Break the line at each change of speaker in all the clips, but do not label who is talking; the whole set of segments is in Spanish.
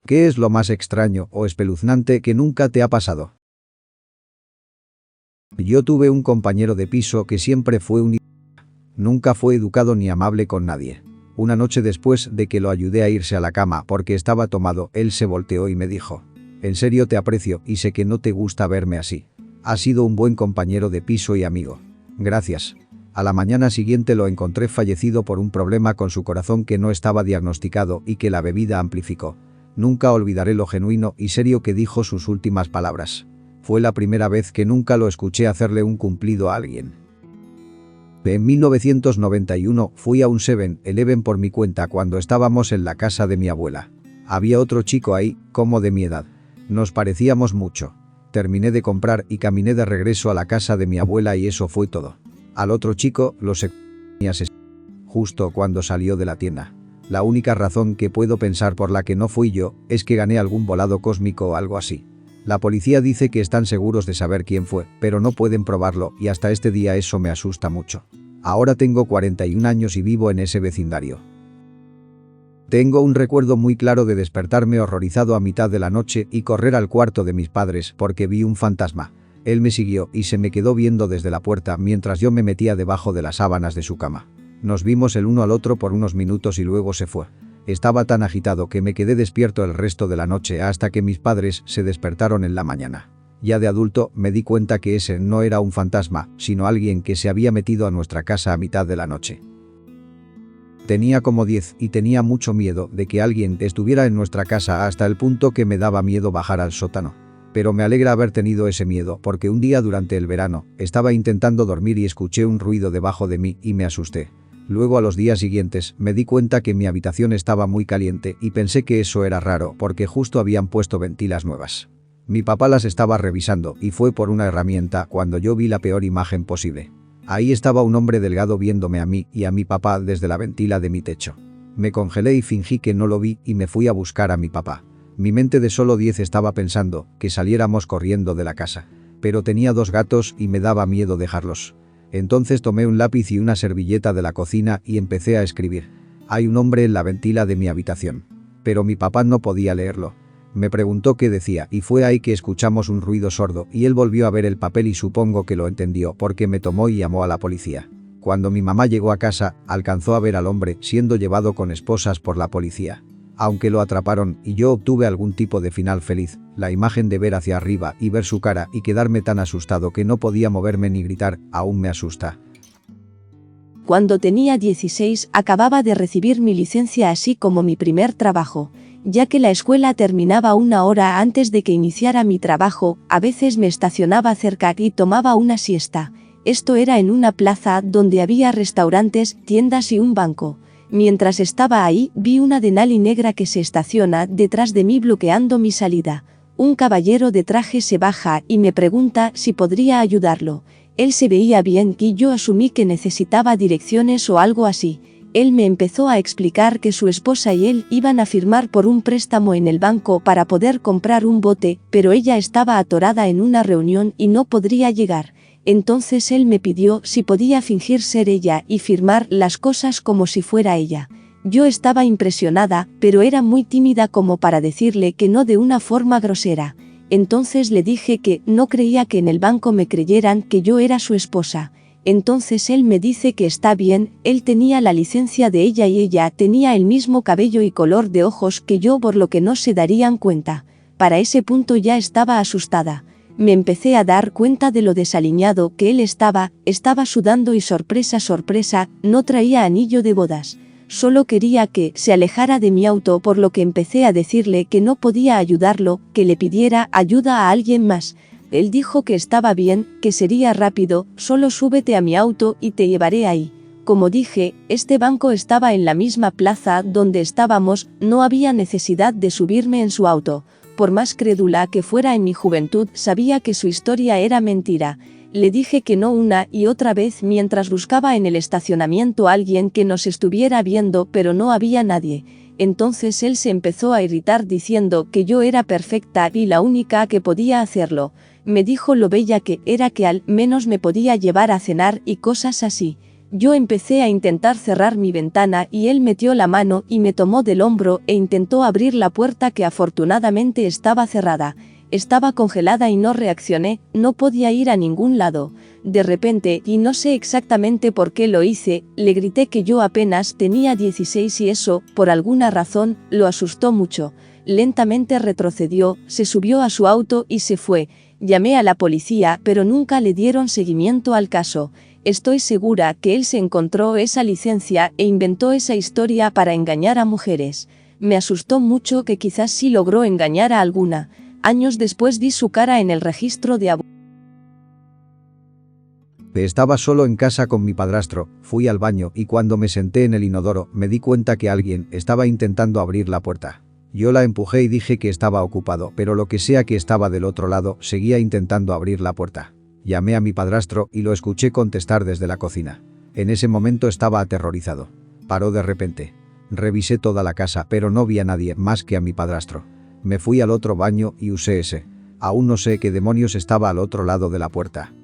¿Qué es lo más extraño o espeluznante que nunca te ha pasado? Yo tuve un compañero de piso que siempre fue un nunca fue educado ni amable con nadie. Una noche después de que lo ayudé a irse a la cama porque estaba tomado, él se volteó y me dijo: «En serio te aprecio y sé que no te gusta verme así. Has sido un buen compañero de piso y amigo. Gracias». A la mañana siguiente lo encontré fallecido por un problema con su corazón que no estaba diagnosticado y que la bebida amplificó. Nunca olvidaré lo genuino y serio que dijo sus últimas palabras. Fue la primera vez que nunca lo escuché hacerle un cumplido a alguien. En 1991 fui a un 7-Eleven por mi cuenta cuando estábamos en la casa de mi abuela. Había otro chico ahí, como de mi edad. Nos parecíamos mucho. Terminé de comprar y caminé de regreso a la casa de mi abuela y eso fue todo. Al otro chico lo justo cuando salió de la tienda. La única razón que puedo pensar por la que no fui yo es que gané algún volado cósmico o algo así. La policía dice que están seguros de saber quién fue, pero no pueden probarlo y hasta este día eso me asusta mucho. Ahora tengo 41 años y vivo en ese vecindario. Tengo un recuerdo muy claro de despertarme horrorizado a mitad de la noche y correr al cuarto de mis padres porque vi un fantasma. Él me siguió y se me quedó viendo desde la puerta mientras yo me metía debajo de las sábanas de su cama. Nos vimos el uno al otro por unos minutos y luego se fue. Estaba tan agitado que me quedé despierto el resto de la noche hasta que mis padres se despertaron en la mañana. Ya de adulto me di cuenta que ese no era un fantasma, sino alguien que se había metido a nuestra casa a mitad de la noche. Tenía como 10 y tenía mucho miedo de que alguien estuviera en nuestra casa hasta el punto que me daba miedo bajar al sótano. Pero me alegra haber tenido ese miedo porque un día durante el verano estaba intentando dormir y escuché un ruido debajo de mí y me asusté. Luego a los días siguientes me di cuenta que mi habitación estaba muy caliente y pensé que eso era raro porque justo habían puesto ventilas nuevas. Mi papá las estaba revisando y fue por una herramienta cuando yo vi la peor imagen posible. Ahí estaba un hombre delgado viéndome a mí y a mi papá desde la ventila de mi techo. Me congelé y fingí que no lo vi y me fui a buscar a mi papá. Mi mente de solo 10 estaba pensando que saliéramos corriendo de la casa. Pero tenía 2 gatos y me daba miedo dejarlos. Entonces tomé un lápiz y una servilleta de la cocina y empecé a escribir. Hay un hombre en la ventila de mi habitación. Pero mi papá no podía leerlo. Me preguntó qué decía y fue ahí que escuchamos un ruido sordo y él volvió a ver el papel y supongo que lo entendió porque me tomó y llamó a la policía. Cuando mi mamá llegó a casa, alcanzó a ver al hombre siendo llevado con esposas por la policía. Aunque lo atraparon y yo obtuve algún tipo de final feliz, la imagen de ver hacia arriba y ver su cara y quedarme tan asustado que no podía moverme ni gritar, aún me asusta.
Cuando tenía 16 acababa de recibir mi licencia así como mi primer trabajo. Ya que la escuela terminaba 1 hora antes de que iniciara mi trabajo, a veces me estacionaba cerca y tomaba una siesta. Esto era en una plaza donde había restaurantes, tiendas y un banco. Mientras estaba ahí, vi una Denali negra que se estaciona detrás de mí bloqueando mi salida. Un caballero de traje se baja y me pregunta si podría ayudarlo. Él se veía bien y yo asumí que necesitaba direcciones o algo así. Él me empezó a explicar que su esposa y él iban a firmar por un préstamo en el banco para poder comprar un bote, pero ella estaba atorada en una reunión y no podría llegar. Entonces él me pidió si podía fingir ser ella y firmar las cosas como si fuera ella. Yo estaba impresionada, pero era muy tímida como para decirle que no de una forma grosera. Entonces le dije que no creía que en el banco me creyeran que yo era su esposa. Entonces él me dice que está bien, él tenía la licencia de ella y ella tenía el mismo cabello y color de ojos que yo por lo que no se darían cuenta. Para ese punto ya estaba asustada. Me empecé a dar cuenta de lo desaliñado que él estaba sudando y sorpresa, no traía anillo de bodas. Solo quería que se alejara de mi auto por lo que empecé a decirle que no podía ayudarlo, que le pidiera ayuda a alguien más. Él dijo que estaba bien, que sería rápido, solo súbete a mi auto y te llevaré ahí. Como dije, este banco estaba en la misma plaza donde estábamos, no había necesidad de subirme en su auto. Por más crédula que fuera en mi juventud, sabía que su historia era mentira. Le dije que no una y otra vez mientras buscaba en el estacionamiento a alguien que nos estuviera viendo, pero no había nadie. Entonces él se empezó a irritar diciendo que yo era perfecta y la única que podía hacerlo. Me dijo lo bella que era que al menos me podía llevar a cenar y cosas así. Yo empecé a intentar cerrar mi ventana y él metió la mano y me tomó del hombro e intentó abrir la puerta que afortunadamente estaba cerrada. Estaba congelada y no reaccioné, no podía ir a ningún lado. De repente, y no sé exactamente por qué lo hice, le grité que yo apenas tenía 16 y eso, por alguna razón, lo asustó mucho. Lentamente retrocedió, se subió a su auto y se fue. Llamé a la policía, pero nunca le dieron seguimiento al caso. Estoy segura que él se encontró esa licencia e inventó esa historia para engañar a mujeres. Me asustó mucho que quizás sí logró engañar a alguna. Años después vi su cara en el registro de abusos.
Estaba solo en casa con mi padrastro, fui al baño y cuando me senté en el inodoro me di cuenta que alguien estaba intentando abrir la puerta. Yo la empujé y dije que estaba ocupado, pero lo que sea que estaba del otro lado seguía intentando abrir la puerta. Llamé a mi padrastro y lo escuché contestar desde la cocina. En ese momento estaba aterrorizado. Paró de repente. Revisé toda la casa, pero no vi a nadie más que a mi padrastro. Me fui al otro baño y usé ese. Aún no sé qué demonios estaba al otro lado de la puerta.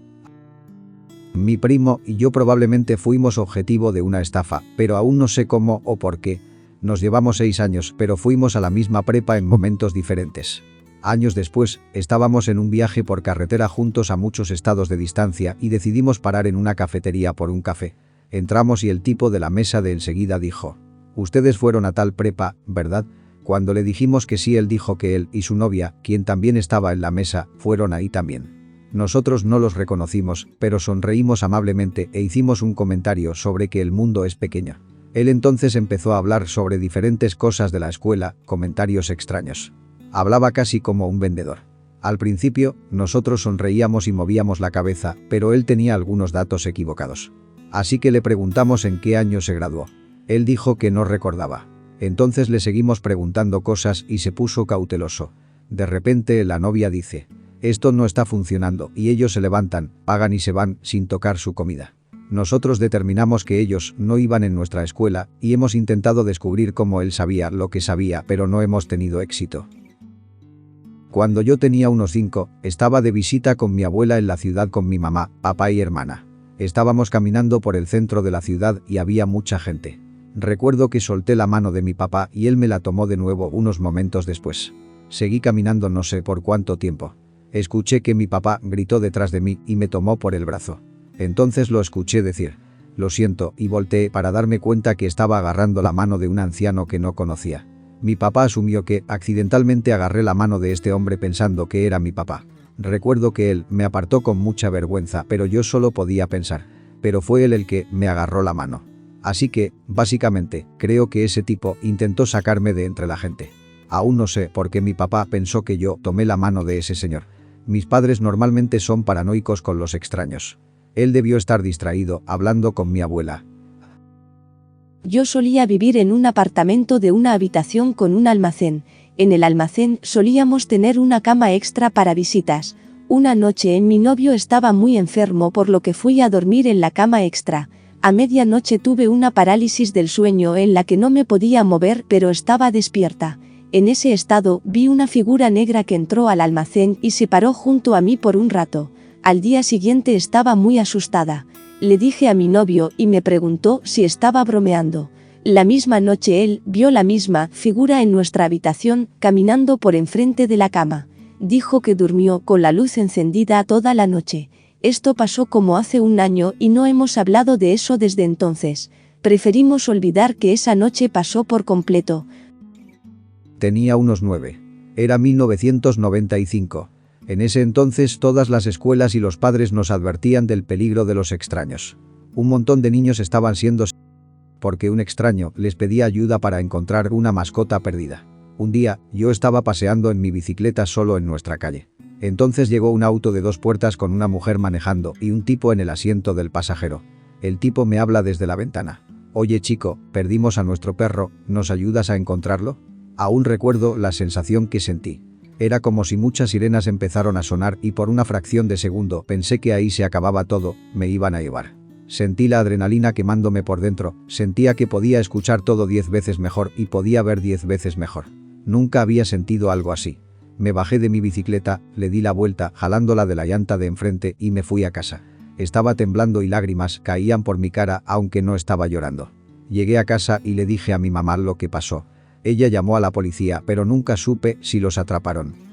Mi primo y yo probablemente fuimos objetivo de una estafa, pero aún no sé cómo o por qué. Nos llevamos 6 años, pero fuimos a la misma prepa en momentos diferentes. Años después, estábamos en un viaje por carretera juntos a muchos estados de distancia y decidimos parar en una cafetería por un café. Entramos y el tipo de la mesa de enseguida dijo: «Ustedes fueron a tal prepa, ¿verdad?». Cuando le dijimos que sí, él dijo que él y su novia, quien también estaba en la mesa, fueron ahí también. Nosotros no los reconocimos, pero sonreímos amablemente e hicimos un comentario sobre que el mundo es pequeño. Él entonces empezó a hablar sobre diferentes cosas de la escuela, comentarios extraños. Hablaba casi como un vendedor. Al principio, nosotros sonreíamos y movíamos la cabeza, pero él tenía algunos datos equivocados. Así que le preguntamos en qué año se graduó. Él dijo que no recordaba. Entonces le seguimos preguntando cosas y se puso cauteloso. De repente la novia dice: «Esto no está funcionando», y ellos se levantan, pagan y se van sin tocar su comida. Nosotros determinamos que ellos no iban en nuestra escuela y hemos intentado descubrir cómo él sabía lo que sabía, pero no hemos tenido éxito. Cuando yo tenía unos 5, estaba de visita con mi abuela en la ciudad con mi mamá, papá y hermana. Estábamos caminando por el centro de la ciudad y había mucha gente. Recuerdo que solté la mano de mi papá y él me la tomó de nuevo unos momentos después. Seguí caminando no sé por cuánto tiempo. Escuché que mi papá gritó detrás de mí y me tomó por el brazo. Entonces lo escuché decir: «Lo siento», y volteé para darme cuenta que estaba agarrando la mano de un anciano que no conocía. Mi papá asumió que accidentalmente agarré la mano de este hombre pensando que era mi papá. Recuerdo que él me apartó con mucha vergüenza, pero yo solo podía pensar. Pero fue él el que me agarró la mano. Así que, básicamente, creo que ese tipo intentó sacarme de entre la gente. Aún no sé por qué mi papá pensó que yo tomé la mano de ese señor. Mis padres normalmente son paranoicos con los extraños. Él debió estar distraído hablando con mi abuela.
Yo solía vivir en un apartamento de una habitación con un almacén. En el almacén solíamos tener una cama extra para visitas. Una noche mi novio estaba muy enfermo, por lo que fui a dormir en la cama extra. A medianoche tuve una parálisis del sueño en la que no me podía mover, pero estaba despierta. En ese estado vi una figura negra que entró al almacén y se paró junto a mí por un rato. Al día siguiente estaba muy asustada. Le dije a mi novio y me preguntó si estaba bromeando. La misma noche él vio la misma figura en nuestra habitación, caminando por enfrente de la cama. Dijo que durmió con la luz encendida toda la noche. Esto pasó como hace un año y no hemos hablado de eso desde entonces. Preferimos olvidar que esa noche pasó por completo.
Tenía unos 9. Era 1995. En ese entonces todas las escuelas y los padres nos advertían del peligro de los extraños. Un montón de niños estaban siendo porque un extraño les pedía ayuda para encontrar una mascota perdida. Un día, yo estaba paseando en mi bicicleta solo en nuestra calle. Entonces llegó un auto de 2 puertas con una mujer manejando y un tipo en el asiento del pasajero. El tipo me habla desde la ventana. «Oye chico, perdimos a nuestro perro, ¿nos ayudas a encontrarlo?». Aún recuerdo la sensación que sentí. Era como si muchas sirenas empezaron a sonar y por una fracción de segundo pensé que ahí se acababa todo, me iban a llevar. Sentí la adrenalina quemándome por dentro, sentía que podía escuchar todo 10 veces mejor y podía ver 10 veces mejor. Nunca había sentido algo así. Me bajé de mi bicicleta, le di la vuelta, jalándola de la llanta de enfrente y me fui a casa. Estaba temblando y lágrimas caían por mi cara aunque no estaba llorando. Llegué a casa y le dije a mi mamá lo que pasó. Ella llamó a la policía, pero nunca supe si los atraparon.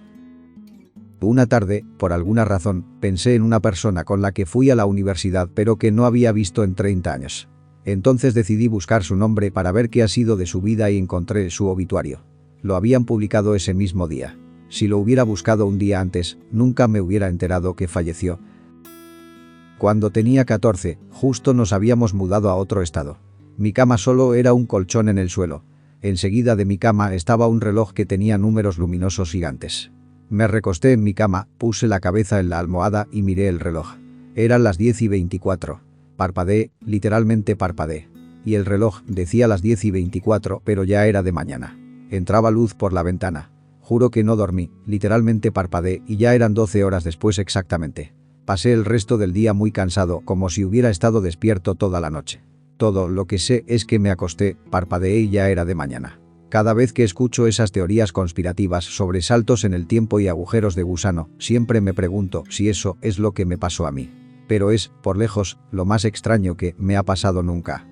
Una tarde, por alguna razón, pensé en una persona con la que fui a la universidad pero que no había visto en 30 años. Entonces decidí buscar su nombre para ver qué ha sido de su vida y encontré su obituario. Lo habían publicado ese mismo día. Si lo hubiera buscado un día antes, nunca me hubiera enterado que falleció. Cuando tenía 14, justo nos habíamos mudado a otro estado. Mi cama solo era un colchón en el suelo. Enseguida de mi cama estaba un reloj que tenía números luminosos gigantes. Me recosté en mi cama, puse la cabeza en la almohada y miré el reloj. Eran las 10:24. Parpadeé, literalmente parpadeé. Y el reloj decía las 10:24, pero ya era de mañana. Entraba luz por la ventana. Juro que no dormí, literalmente parpadeé y ya eran 12 horas después exactamente. Pasé el resto del día muy cansado, como si hubiera estado despierto toda la noche. Todo lo que sé es que me acosté, parpadeé y ya era de mañana. Cada vez que escucho esas teorías conspirativas sobre saltos en el tiempo y agujeros de gusano, siempre me pregunto si eso es lo que me pasó a mí. Pero es, por lejos, lo más extraño que me ha pasado nunca.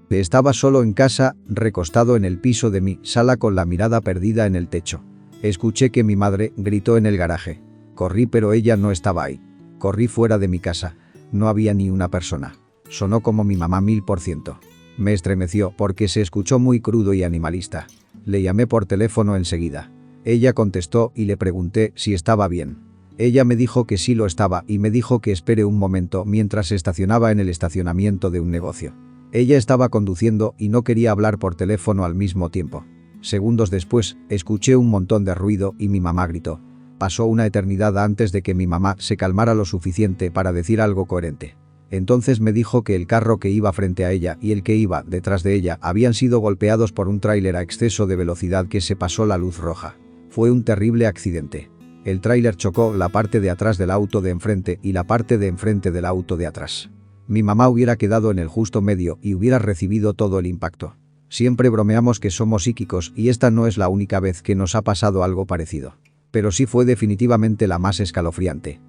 Estaba solo en casa, recostado en el piso de mi sala con la mirada perdida en el techo. Escuché que mi madre gritó en el garaje. Corrí pero ella no estaba ahí. Corrí fuera de mi casa. No había ni una persona. Sonó como mi mamá 1000%. Me estremeció porque se escuchó muy crudo y animalista. Le llamé por teléfono enseguida. Ella contestó y le pregunté si estaba bien. Ella me dijo que sí lo estaba y me dijo que espere un momento mientras estacionaba en el estacionamiento de un negocio. Ella estaba conduciendo y no quería hablar por teléfono al mismo tiempo. Segundos después, escuché un montón de ruido y mi mamá gritó. Pasó una eternidad antes de que mi mamá se calmara lo suficiente para decir algo coherente. Entonces me dijo que el carro que iba frente a ella y el que iba detrás de ella habían sido golpeados por un tráiler a exceso de velocidad que se pasó la luz roja. Fue un terrible accidente. El tráiler chocó la parte de atrás del auto de enfrente y la parte de enfrente del auto de atrás. Mi mamá hubiera quedado en el justo medio y hubiera recibido todo el impacto. Siempre bromeamos que somos psíquicos y esta no es la única vez que nos ha pasado algo parecido. Pero sí fue definitivamente la más escalofriante.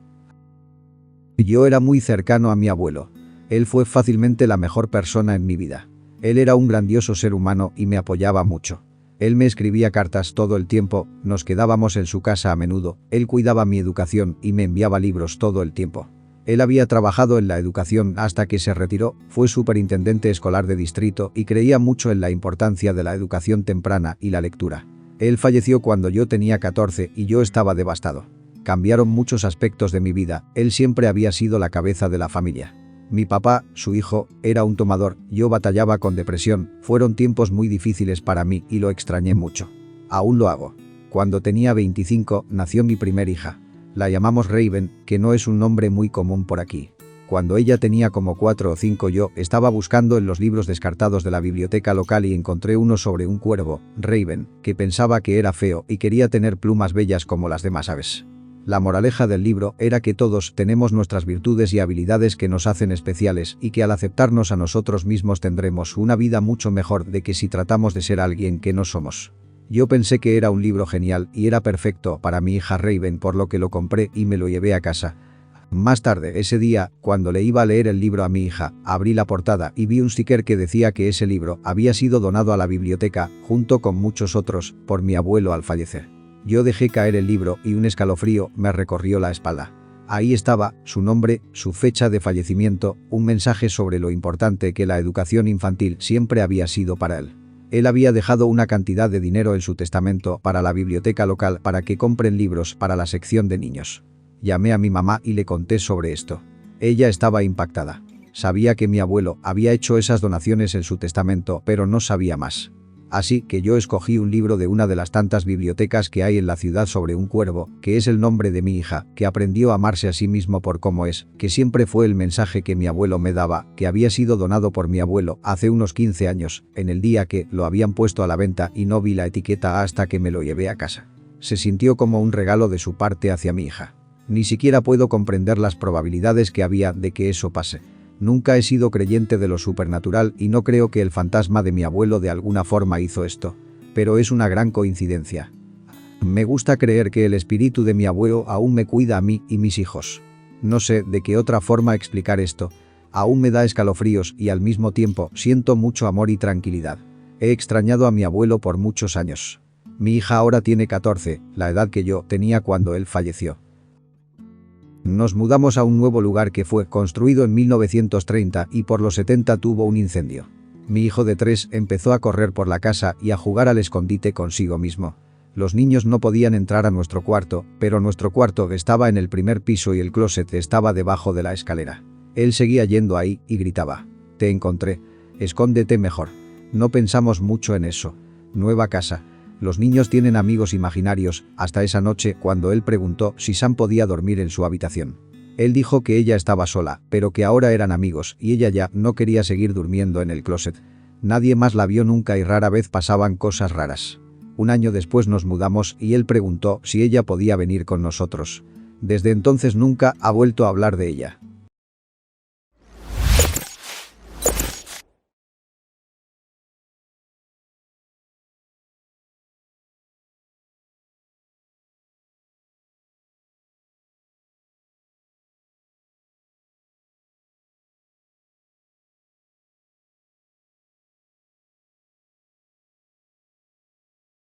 Yo era muy cercano a mi abuelo. Él fue fácilmente la mejor persona en mi vida. Él era un grandioso ser humano y me apoyaba mucho. Él me escribía cartas todo el tiempo, nos quedábamos en su casa a menudo, él cuidaba mi educación y me enviaba libros todo el tiempo. Él había trabajado en la educación hasta que se retiró, fue superintendente escolar de distrito y creía mucho en la importancia de la educación temprana y la lectura. Él falleció cuando yo tenía 14 y yo estaba devastado. Cambiaron muchos aspectos de mi vida, él siempre había sido la cabeza de la familia. Mi papá, su hijo, era un tomador, yo batallaba con depresión, fueron tiempos muy difíciles para mí y lo extrañé mucho. Aún lo hago. Cuando tenía 25, nació mi primer hija. La llamamos Raven, que no es un nombre muy común por aquí. Cuando ella tenía como 4 o 5 yo estaba buscando en los libros descartados de la biblioteca local y encontré uno sobre un cuervo, Raven, que pensaba que era feo y quería tener plumas bellas como las demás aves. La moraleja del libro era que todos tenemos nuestras virtudes y habilidades que nos hacen especiales y que al aceptarnos a nosotros mismos tendremos una vida mucho mejor de que si tratamos de ser alguien que no somos. Yo pensé que era un libro genial y era perfecto para mi hija Raven, por lo que lo compré y me lo llevé a casa. Más tarde ese día, cuando le iba a leer el libro a mi hija, abrí la portada y vi un sticker que decía que ese libro había sido donado a la biblioteca, junto con muchos otros, por mi abuelo al fallecer. Yo dejé caer el libro y un escalofrío me recorrió la espalda. Ahí estaba, su nombre, su fecha de fallecimiento, un mensaje sobre lo importante que la educación infantil siempre había sido para él. Él había dejado una cantidad de dinero en su testamento para la biblioteca local para que compren libros para la sección de niños. Llamé a mi mamá y le conté sobre esto. Ella estaba impactada. Sabía que mi abuelo había hecho esas donaciones en su testamento, pero no sabía más. Así que yo escogí un libro de una de las tantas bibliotecas que hay en la ciudad sobre un cuervo, que es el nombre de mi hija, que aprendió a amarse a sí mismo por cómo es, que siempre fue el mensaje que mi abuelo me daba, que había sido donado por mi abuelo hace unos 15 años, en el día que lo habían puesto a la venta y no vi la etiqueta hasta que me lo llevé a casa. Se sintió como un regalo de su parte hacia mi hija. Ni siquiera puedo comprender las probabilidades que había de que eso pase. Nunca he sido creyente de lo supernatural y no creo que el fantasma de mi abuelo de alguna forma hizo esto. Pero es una gran coincidencia. Me gusta creer que el espíritu de mi abuelo aún me cuida a mí y mis hijos. No sé de qué otra forma explicar esto. Aún me da escalofríos y al mismo tiempo siento mucho amor y tranquilidad. He extrañado a mi abuelo por muchos años. Mi hija ahora tiene 14, la edad que yo tenía cuando él falleció. Nos mudamos a un nuevo lugar que fue construido en 1930 y por los 70 tuvo un incendio. Mi hijo de 3 empezó a correr por la casa y a jugar al escondite consigo mismo. Los niños no podían entrar a nuestro cuarto, pero nuestro cuarto estaba en el primer piso y el closet estaba debajo de la escalera. Él seguía yendo ahí y gritaba: «Te encontré. Escóndete mejor». No pensamos mucho en eso. Nueva casa. Los niños tienen amigos imaginarios, hasta esa noche cuando él preguntó si Sam podía dormir en su habitación. Él dijo que ella estaba sola, pero que ahora eran amigos y ella ya no quería seguir durmiendo en el closet. Nadie más la vio nunca y rara vez pasaban cosas raras. Un año después nos mudamos y él preguntó si ella podía venir con nosotros. Desde entonces nunca ha vuelto a hablar de ella.